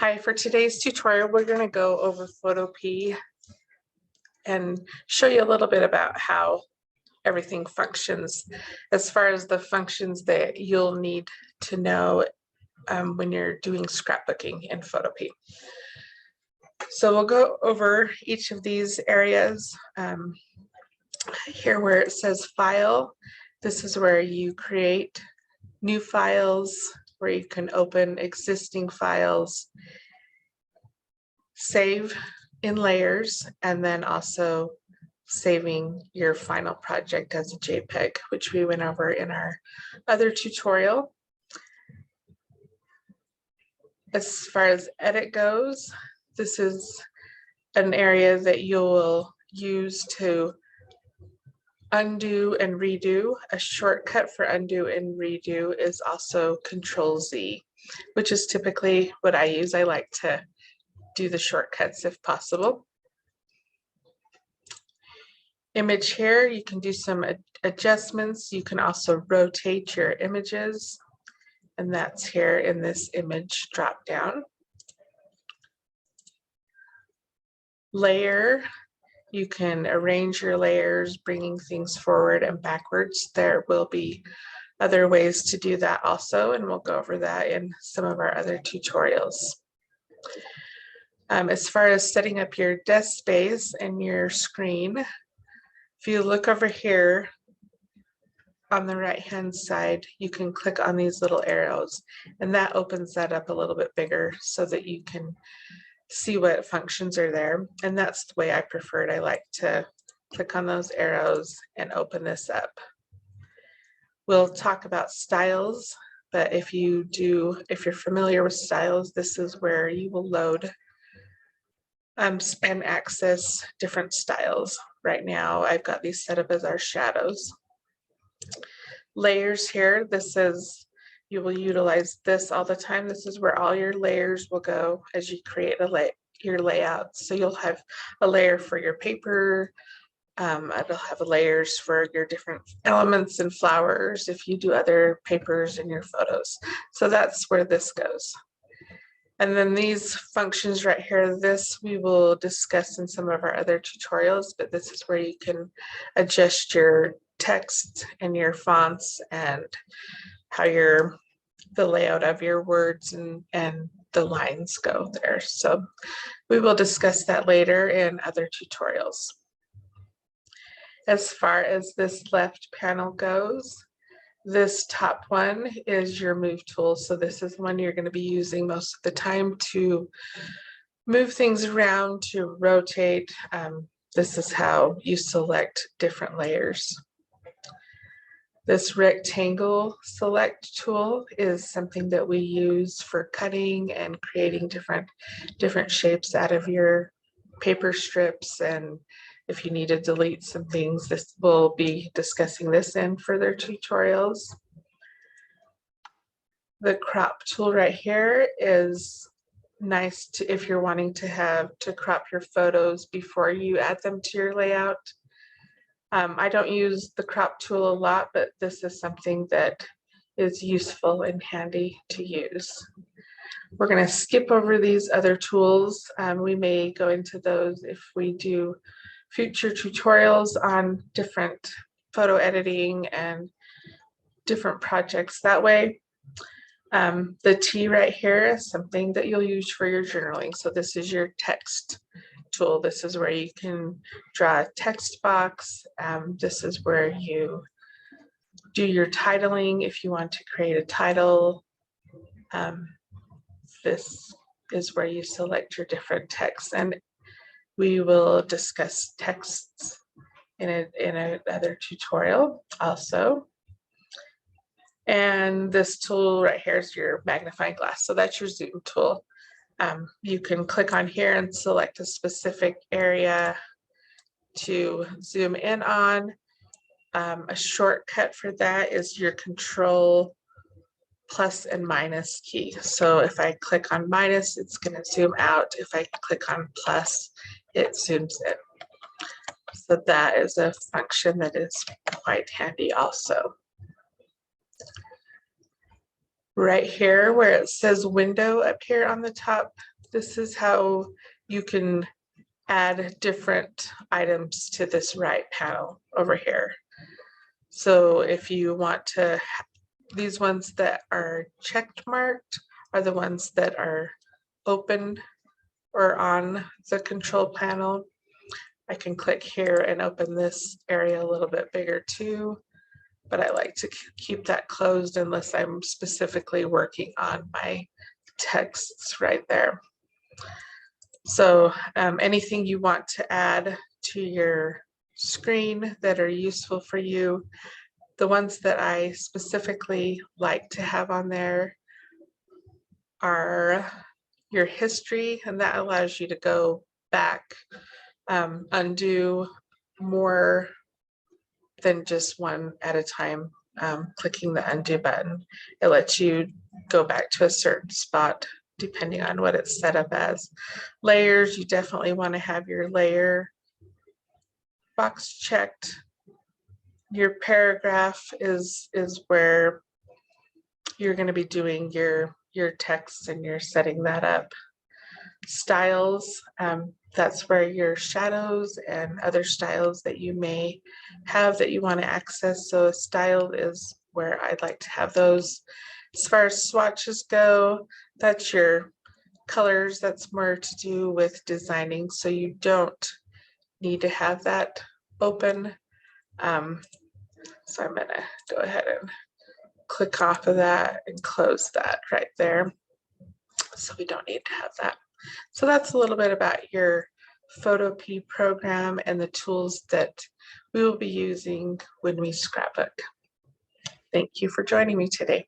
Hi, for today's tutorial, we're going to go over Photopea and show you a little bit about how everything functions as far as the functions that you'll need to know when you're doing scrapbooking in Photopea. So we'll go over each of these areas. Here where it says file, this is where you create new files, where you can open existing files, save in layers, and then also saving your final project as a JPEG, which we went over in our other tutorial. As far as edit goes, this is an area that you will use to undo and redo. A shortcut for undo and redo is also Control-Z, which is typically what I use. I like to do the shortcuts if possible. Image here, you can do some adjustments. You can also rotate your images, and that's here in this image drop down. Layer, you can arrange your layers, bringing things forward and backwards. There will be other ways to do that also, and we'll go over that in some of our other tutorials. As far as setting up your desk space and your screen, if you look over here on the right hand side, you can click on these little arrows, and that opens that up a little bit bigger so that you can see what functions are there. And that's the way I prefer it. I like to click on those arrows and open this up. We'll talk about styles, but if you're familiar with styles, this is where you will load and access different styles. Right now, I've got these set up as our shadows. Layers here, you will utilize this all the time. This is where all your layers will go as you create your layout. So you'll have a layer for your paper. It'll have layers for your different elements and flowers if you do other papers in your photos. So that's where this goes. And then these functions right here, this we will discuss in some of our other tutorials, but this is where you can adjust your text and your fonts and how the layout of your words and the lines go there. So we will discuss that later in other tutorials. As far as this left panel goes, this top one is your move tool. So this is one you're going to be using most of the time to move things around, to rotate. This is how you select different layers. This rectangle select tool is something that we use for cutting and creating different shapes out of your paper strips. And if you need to delete some things, this will be discussing this in further tutorials. The crop tool right here is nice if you're wanting to crop your photos before you add them to your layout. I don't use the crop tool a lot, but this is something that is useful and handy to use. We're going to skip over these other tools. We may go into those if we do future tutorials on different photo editing and different projects that way. The T right here is something that you'll use for your journaling. So this is your text tool. This is where you can draw a text box. This is where you do your titling if you want to create a title. This is where you select your different texts, and we will discuss texts in another tutorial also. And this tool right here is your magnifying glass. So that's your zoom tool. You can click on here and select a specific area to zoom in on. A shortcut for that is your Control plus and minus key. So if I click on minus, it's going to zoom out. If I click on plus, it zooms in. So that is a function that is quite handy also. Right here where it says window up here on the top, this is how you can add different items to this right panel over here. So if you want to, these ones that are checked marked are the ones that are open or on the control panel. I can click here and open this area a little bit bigger too, but I like to keep that closed unless I'm specifically working on my texts right there. So anything you want to add to your screen that are useful for you, the ones that I specifically like to have on there are your history, and that allows you to go back, undo more than just one at a time. Clicking the undo button, it lets you go back to a certain spot depending on what it's set up as. Layers, you definitely want to have your layer box checked. Your paragraph is where you're going to be doing your text and you're setting that up. Styles, that's where your shadows and other styles that you may have that you want to access. So a style is where I'd like to have those. As far as swatches go, that's your colors. That's more to do with designing, so you don't need to have that open. So I'm gonna go ahead and click off of that and close that right there. So we don't need to have that. So that's a little bit about your Photopea program and the tools that we will be using when we scrapbook. Thank you for joining me today.